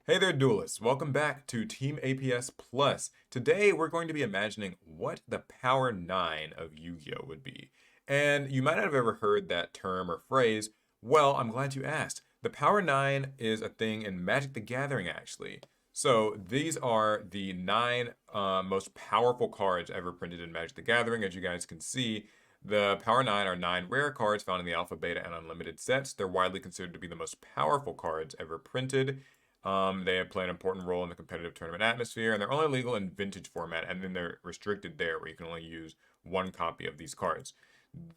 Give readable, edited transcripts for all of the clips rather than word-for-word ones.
Hey there, duelists. Welcome back to Team APS Plus. Today, we're going to be imagining what the Power 9 of Yu-Gi-Oh! Would be. And you might not have ever heard that term or phrase. Well, I'm glad you asked. The Power 9 is a thing in Magic the Gathering, actually. So, these are the 9 most powerful cards ever printed in Magic the Gathering. As you guys can see, the Power 9 are 9 rare cards found in the Alpha, Beta, and Unlimited sets. They're widely considered to be the most powerful cards ever printed. They play an important role in the competitive tournament atmosphere, and they're only legal in vintage format, and then they're restricted there, where you can only use one copy of these cards.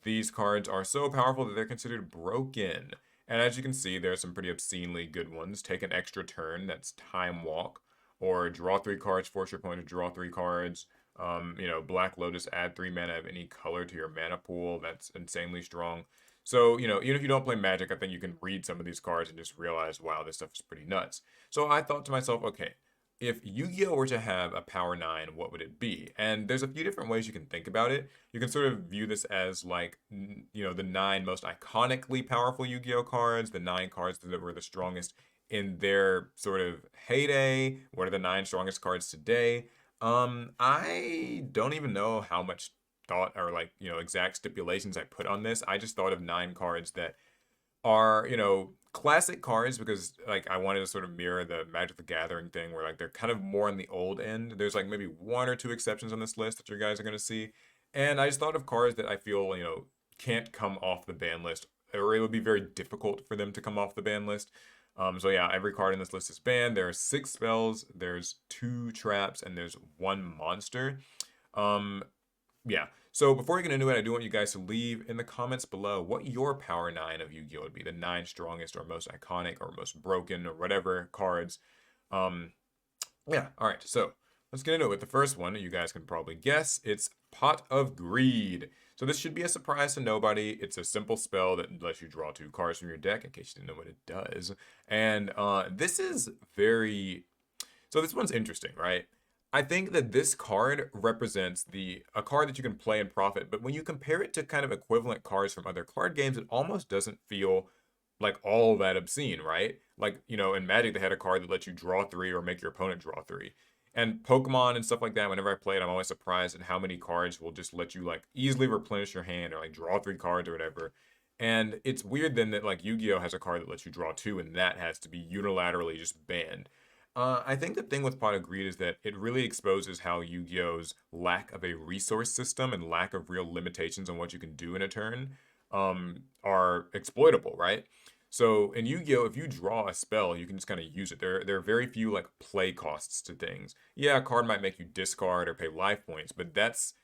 These cards are so powerful that they're considered broken. And as you can see, there's some pretty obscenely good ones. Take an extra turn, that's Time Walk, or draw 3 cards, force your opponent to draw 3 cards. Black Lotus, add 3 mana of any color to your mana pool. That's insanely strong. So, even if you don't play Magic, I think you can read some of these cards and just realize, wow, this stuff is pretty nuts. So I thought to myself, okay, if Yu-Gi-Oh were to have a Power 9, what would it be? And there's a few different ways you can think about it. You can sort of view this as like, the 9 most iconically powerful Yu-Gi-Oh cards, the 9 cards that were the strongest in their sort of heyday. What are the 9 strongest cards today? I don't even know how much thought or like exact stipulations I put on this. I just thought of 9 cards that are classic cards because like I wanted to sort of mirror the Magic the Gathering thing where like they're kind of more on the old end. There's like maybe 1 or 2 exceptions on this list that you guys are gonna see, and I just thought of cards that I feel can't come off the ban list, or it would be very difficult for them to come off the ban list. So yeah, every card in this list is banned. There are 6 spells, there's 2 traps, and there's 1 monster. Um, yeah. So before we get into it, I do want you guys to leave in the comments below what your Power 9 of Yu-Gi-Oh! Would be. The 9 strongest or most iconic or most broken or whatever cards. Um, yeah, alright, so let's get into it with the first one. You guys can probably guess. It's Pot of Greed. So this should be a surprise to nobody. It's a simple spell that lets you draw 2 cards from your deck, in case you didn't know what it does. And this is very... So this one's interesting, right? I think that this card represents a card that you can play and profit, but when you compare it to kind of equivalent cards from other card games, it almost doesn't feel like all that obscene, right? Like, in Magic, they had a card that lets you draw 3 or make your opponent draw 3. And Pokemon and stuff like that, whenever I play it, I'm always surprised at how many cards will just let you like easily replenish your hand or like draw 3 cards or whatever. And it's weird then that like Yu-Gi-Oh has a card that lets you draw 2 and that has to be unilaterally just banned. I think the thing with Pot of Greed is that it really exposes how Yu-Gi-Oh's lack of a resource system and lack of real limitations on what you can do in a turn are exploitable, right? So in Yu-Gi-Oh, if you draw a spell, you can just kind of use it. There are very few like play costs to things. Yeah, a card might make you discard or pay life points, but that's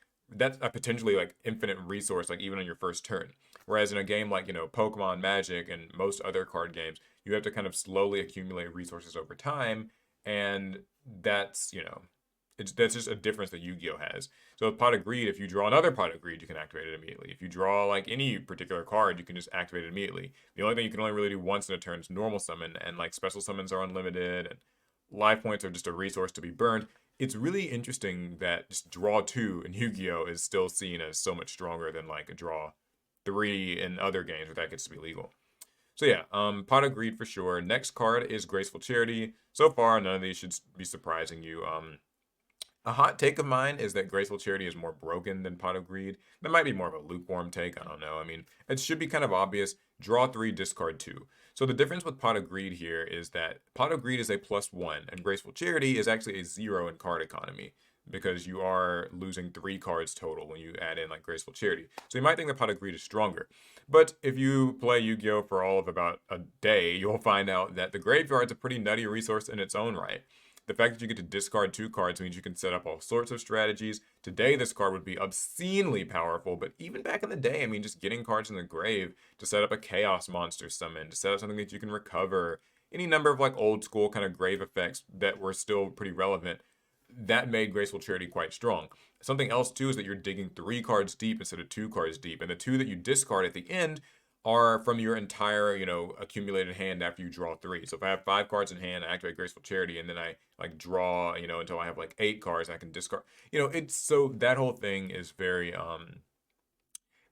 a potentially like infinite resource, like even on your first turn. Whereas in a game like Pokemon, Magic, and most other card games, you have to kind of slowly accumulate resources over time, and that's just a difference that Yu-Gi-Oh has. So with Pot of Greed, if you draw another Pot of Greed, you can activate it immediately. If you draw like any particular card, you can just activate it immediately. The only thing you can only really do once in a turn is normal summon, and like special summons are unlimited, and life points are just a resource to be burned. It's really interesting that just draw 2 in Yu-Gi-Oh is still seen as so much stronger than like a draw 3 in other games where that gets to be legal. So yeah, Pot of Greed for sure. Next card is Graceful Charity. So far, none of these should be surprising you. A hot take of mine is that Graceful Charity is more broken than Pot of Greed. That might be more of a lukewarm take. I don't know. I mean, it should be kind of obvious. Draw 3, discard 2. So the difference with Pot of Greed here is that Pot of Greed is a +1, and Graceful Charity is actually a 0 in card economy because you are losing 3 cards total when you add in like Graceful Charity. So you might think that Pot of Greed is stronger. But if you play Yu-Gi-Oh for all of about a day, you'll find out that the graveyard's a pretty nutty resource in its own right. The fact that you get to discard 2 cards means you can set up all sorts of strategies. Today, this card would be obscenely powerful, but even back in the day, I mean, just getting cards in the grave to set up a Chaos Monster summon, to set up something that you can recover, any number of like old school kind of grave effects that were still pretty relevant, that made Graceful Charity quite strong. Something else too is that you're digging 3 cards deep instead of 2 cards deep, and the 2 that you discard at the end are from your entire, accumulated hand after you draw 3. So if I have 5 cards in hand, I activate Graceful Charity, and then I like draw, until I have like 8 cards, I can discard. It's so that whole thing is very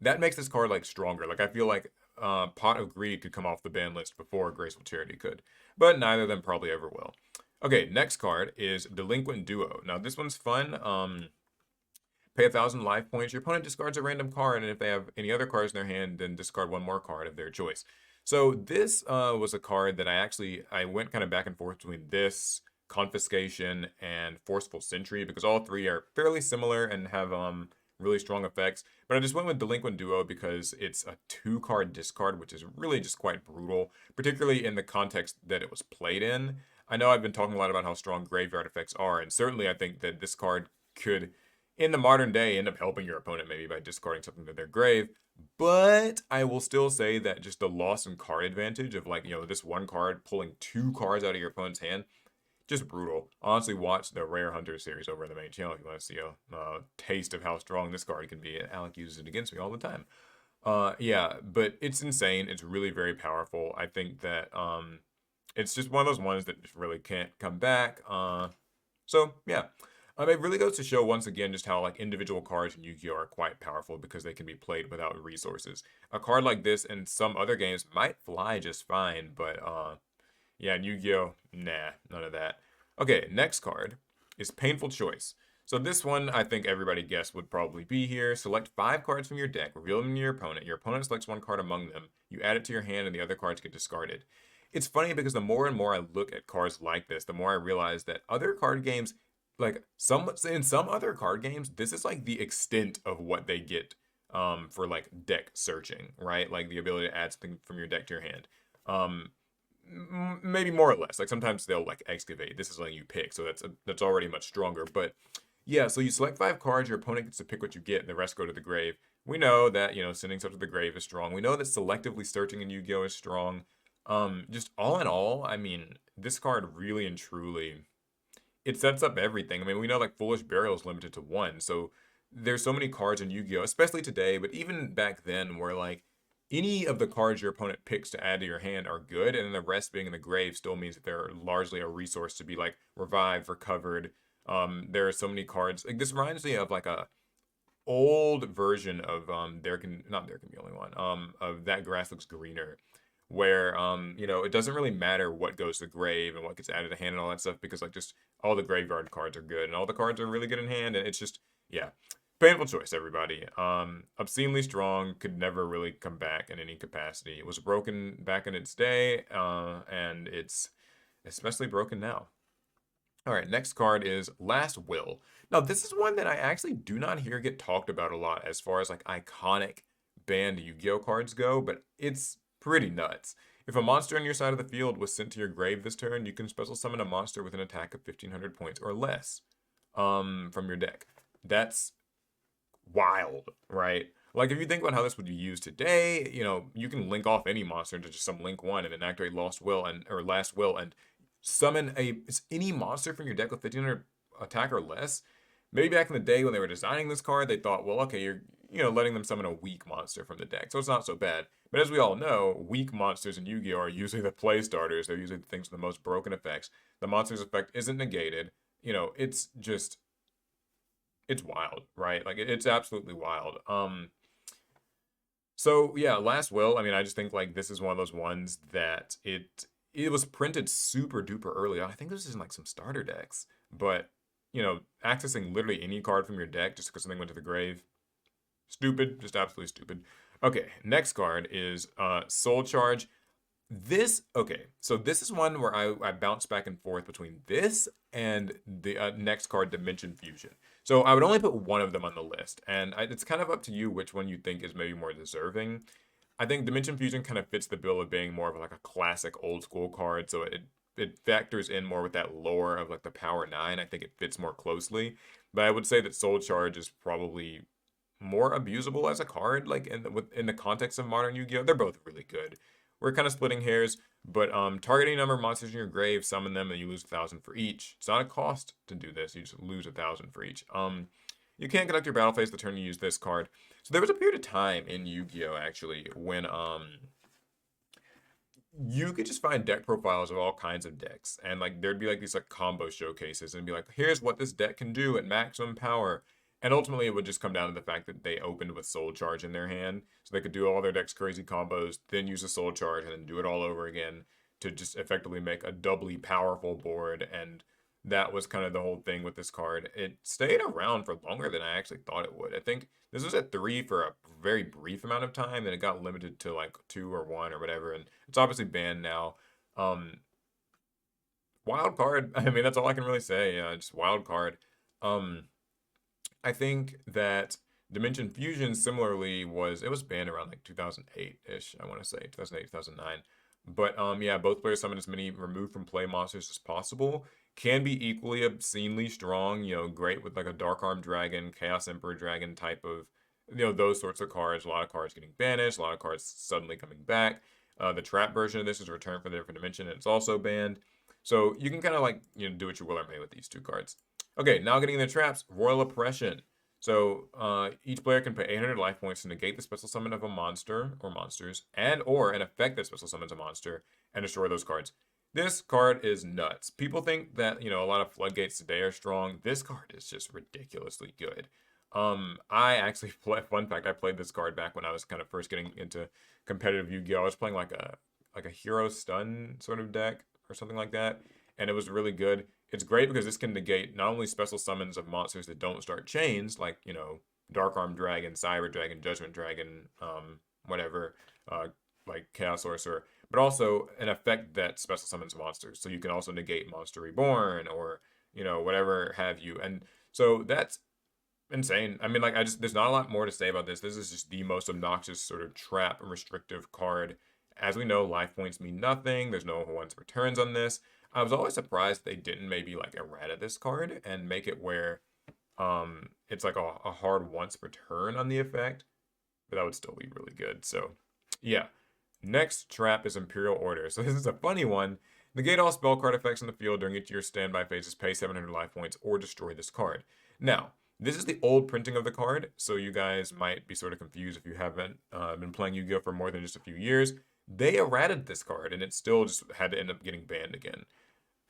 that makes this card like stronger. Like I feel like Pot of Greed could come off the ban list before Graceful Charity could, but neither of them probably ever will. Okay, next card is Delinquent Duo. Now this one's fun. Pay 1,000 life points. Your opponent discards a random card, and if they have any other cards in their hand, then discard one more card of their choice. So this was a card that I went kind of back and forth between this, Confiscation, and Forceful Sentry because all three are fairly similar and have really strong effects. But I just went with Delinquent Duo because it's a 2-card discard, which is really just quite brutal, particularly in the context that it was played in. I know I've been talking a lot about how strong graveyard effects are, and certainly I think that this card could in the modern day end up helping your opponent maybe by discarding something to their grave. But I will still say that just the loss and card advantage of like, this one card pulling 2 cards out of your opponent's hand, just brutal. Honestly, watch the Rare Hunter series over in the main channel if you want to see a taste of how strong this card can be. Alec uses it against me all the time. Yeah, but it's insane. It's really very powerful. I think that it's just one of those ones that just really can't come back. So yeah, it really goes to show once again just how like individual cards in Yu-Gi-Oh are quite powerful because they can be played without resources. A card like this in some other games might fly just fine, but yeah, in Yu-Gi-Oh, nah, none of that. Okay, next card is Painful Choice. So this one, I think everybody guessed would probably be here. Select 5 cards from your deck, reveal them to your opponent. Your opponent selects one card among them. You add it to your hand, and the other cards get discarded. It's funny because the more and more I look at cards like this, the more I realize that other card games, like in some other card games, this is like the extent of what they get for like deck searching, right? Like the ability to add something from your deck to your hand. Um, Maybe more or less. Like sometimes they'll like excavate. This is letting you pick, so that's already much stronger. But yeah, so you select 5 cards. Your opponent gets to pick what you get, and the rest go to the grave. We know that sending stuff to the grave is strong. We know that selectively searching in Yu-Gi-Oh is strong. Just all in all, I mean, this card really and truly it sets up everything. I mean, we know like Foolish Burial is limited to 1, so there's so many cards in Yu-Gi-Oh, especially today, but even back then, where like any of the cards your opponent picks to add to your hand are good, and then the rest being in the grave still means that they're largely a resource to be like revived, recovered. There are so many cards. Like this reminds me of like a old version of there can be only one of That Grass Looks Greener, where it doesn't really matter what goes to the grave and what gets added to hand and all that stuff because like just all the graveyard cards are good and all the cards are really good in hand, and it's just yeah, painful choice, everybody. Obscenely strong, could never really come back in any capacity. It was broken back in its day, and it's especially broken now. All right, next card is Last Will. Now, this is one that I actually do not hear get talked about a lot as far as like iconic banned Yu-Gi-Oh cards go, but it's pretty nuts. If a monster on your side of the field was sent to your grave this turn, you can special summon a monster with an attack of 1,500 points or less from your deck. That's wild, right? Like if you think about how this would be used today, you can link off any monster into just some link one and then activate Lost Will or Last Will and summon any monster from your deck with 1,500 attack or less. Maybe back in the day when they were designing this card, they thought, well, okay, you're letting them summon a weak monster from the deck, so it's not so bad. But as we all know, weak monsters in Yu-Gi-Oh are usually the play starters. They're usually the things with the most broken effects. The monster's effect isn't negated. It's just it's wild, right? Like it's absolutely wild. So yeah, Last Will. I mean, I just think like this is one of those ones that it was printed super duper early. I think this is in like some starter decks, but accessing literally any card from your deck just because something went to the grave, stupid, just absolutely stupid. Okay, next card is Soul Charge. So this is one where I bounce back and forth between this and the next card, Dimension Fusion. So I would only put one of them on the list, and it's kind of up to you which one you think is maybe more deserving. I think Dimension Fusion kind of fits the bill of being more of like a classic old school card, so it factors in more with that lore of like the Power 9. I think it fits more closely, but I would say that Soul Charge is probably more abusable as a card, like in the context of modern Yu-Gi-Oh. They're both really good. We're kind of splitting hairs, but targeting a number of monsters in your grave, summon them, and you lose 1,000 for each. It's not a cost to do this. You just lose 1,000 for each. You can't conduct your battle phase the turn you use this card. So there was a period of time in Yu-Gi-Oh actually when you could just find deck profiles of all kinds of decks, and like there'd be like these like combo showcases, and be like, here's what this deck can do at maximum power. And ultimately, it would just come down to the fact that they opened with Soul Charge in their hand, so they could do all their deck's crazy combos, then use a Soul Charge, and then do it all over again. to just effectively make a doubly powerful board. And that was kind of the whole thing with this card. It stayed around for longer than I actually thought it would. I think this was at 3 for a very brief amount of time, then it got limited to like 2 or 1 or whatever, and it's obviously banned now. Um, Wild card. I mean, that's all I can really say. Just wild card. Um, I think that Dimension Fusion similarly was banned around like 2008-ish, I want to say, 2008, 2009. But yeah, both players summon as many removed from play monsters as possible. Can be equally obscenely strong, great with like a Dark Arm Dragon, Chaos Emperor Dragon type of, those sorts of cards. A lot of cards getting banished, a lot of cards suddenly coming back. The trap version of this is Return for the Different Dimension, and it's also banned. So you can kind of like, do what you will or may with these two cards. Okay, now getting into traps, Royal Oppression. So each player can pay 800 life points to negate the special summon of a monster or monsters, and or an effect that special summons a monster, and destroy those cards. This card is nuts. People think that, a lot of floodgates today are strong. This card is just ridiculously good. I actually fun fact, I played this card back when I was kind of first getting into competitive Yu-Gi-Oh! I was playing like a hero stun sort of deck or something like that, and it was really good. It's great because this can negate not only special summons of monsters that don't start chains, like, Dark Arm Dragon, Cyber Dragon, Judgment Dragon, whatever, like Chaos Sorcerer, but also an effect that special summons monsters. So you can also negate Monster Reborn or, whatever have you. And so that's insane. I mean, like, there's not a lot more to say about this. This is just the most obnoxious sort of trap restrictive card. As we know, life points mean nothing. There's no once returns on this. I was always surprised they didn't maybe like errata this card and make it where it's like a hard once return on the effect, but that would still be really good. So yeah. Next trap is Imperial Order. So this is a funny one. Negate all spell card effects on the field during each of your standby phases, pay 700 life points, or destroy this card. Now, this is the old printing of the card, so you guys might be sort of confused if you haven't been playing Yu-Gi-Oh! For more than just a few years. They errated this card, and it still just had to end up getting banned again.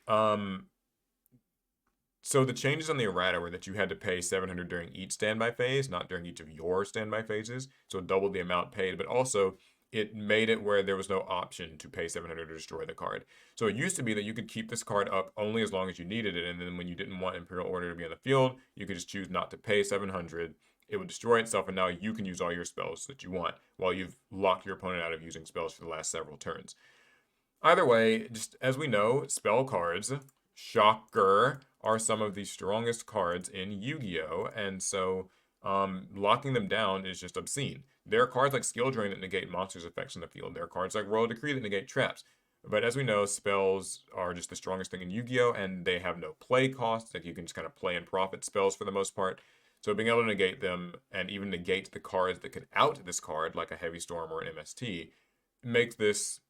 Um, so the changes on the errata were that you had to pay 700 during each standby phase, not during each of your standby phases. So it doubled the amount paid, but also it made it where there was no option to pay 700 to destroy the card. So it used to be that you could keep this card up only as long as you needed it, and then when you didn't want Imperial Order to be on the field, you could just choose not to pay 700. It would destroy itself, and now you can use all your spells that you want while you've locked your opponent out of using spells for the last several turns. Either way, just as we know, spell cards, shocker, are some of the strongest cards in Yu-Gi-Oh! And so locking them down is just obscene. There are cards like Skill Drain that negate monsters' effects on the field. There are cards like Royal Decree that negate traps. But as we know, spells are just the strongest thing in Yu-Gi-Oh! And they have no play cost. Like, you can just kind of play and profit spells for the most part. So being able to negate them and even negate the cards that could out this card, like a Heavy Storm or an MST, makes this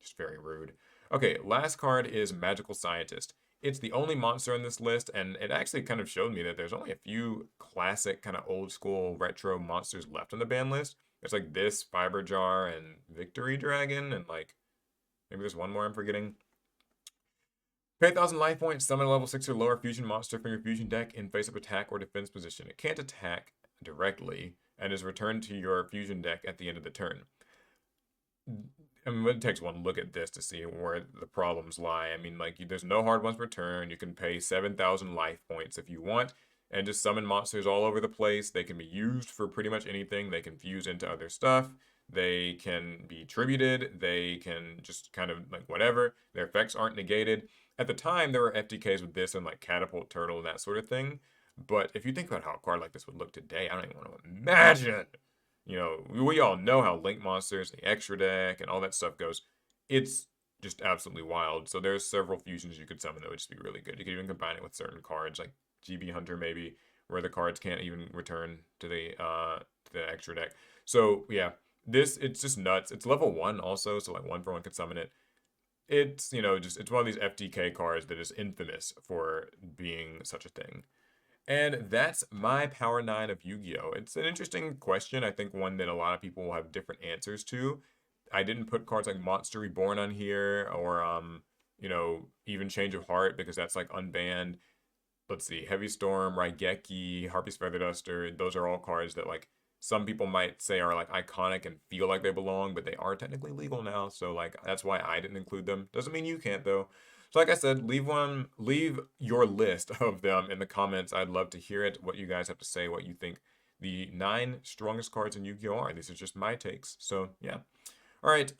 just very rude. Okay, last card is Magical Scientist. It's the only monster on this list, and it actually kind of showed me that there's only a few classic, kind of old school retro monsters left on the ban list. There's like this, Fiber Jar, and Victory Dragon, and like maybe there's one more I'm forgetting. Pay 1,000 life points, summon a level 6 or lower fusion monster from your fusion deck in face-up attack or defense position. It can't attack directly, and is returned to your fusion deck at the end of the turn. I mean, it takes one look at this to see where the problems lie. I mean, like, there's no hard ones per turn. You can pay 7,000 life points if you want, and just summon monsters all over the place. They can be used for pretty much anything. They can fuse into other stuff. They can be tributed. They can just kind of, like, whatever. Their effects aren't negated. At the time, there were FTKs with this and, like, Catapult Turtle and that sort of thing. But if you think about how a card like this would look today, I don't even want to imagine. We all know how Link Monsters, the extra deck, and all that stuff goes. It's just absolutely wild. So there's several fusions you could summon that would just be really good. You could even combine it with certain cards, like GB Hunter maybe, where the cards can't even return to the extra deck. So yeah, it's just nuts. It's level 1 also, so like 1 for 1 could summon it. It's, it's one of these FTK cards that is infamous for being such a thing. And that's my Power 9 of Yu-Gi-Oh! It's an interesting question. I think one that a lot of people will have different answers to. I didn't put cards like Monster Reborn on here or, even Change of Heart because that's like unbanned. Let's see, Heavy Storm, Raigeki, Harpy's Feather Duster. Those are all cards that like some people might say are like iconic and feel like they belong, but they are technically legal now. So like that's why I didn't include them. Doesn't mean you can't though. So like I said, leave your list of them in the comments. I'd love to hear it. What you guys have to say, what you think the 9 strongest cards in Yu-Gi-Oh are. These are just my takes. So yeah. All right,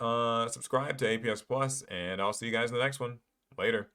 subscribe to APS Plus, and I'll see you guys in the next one. Later.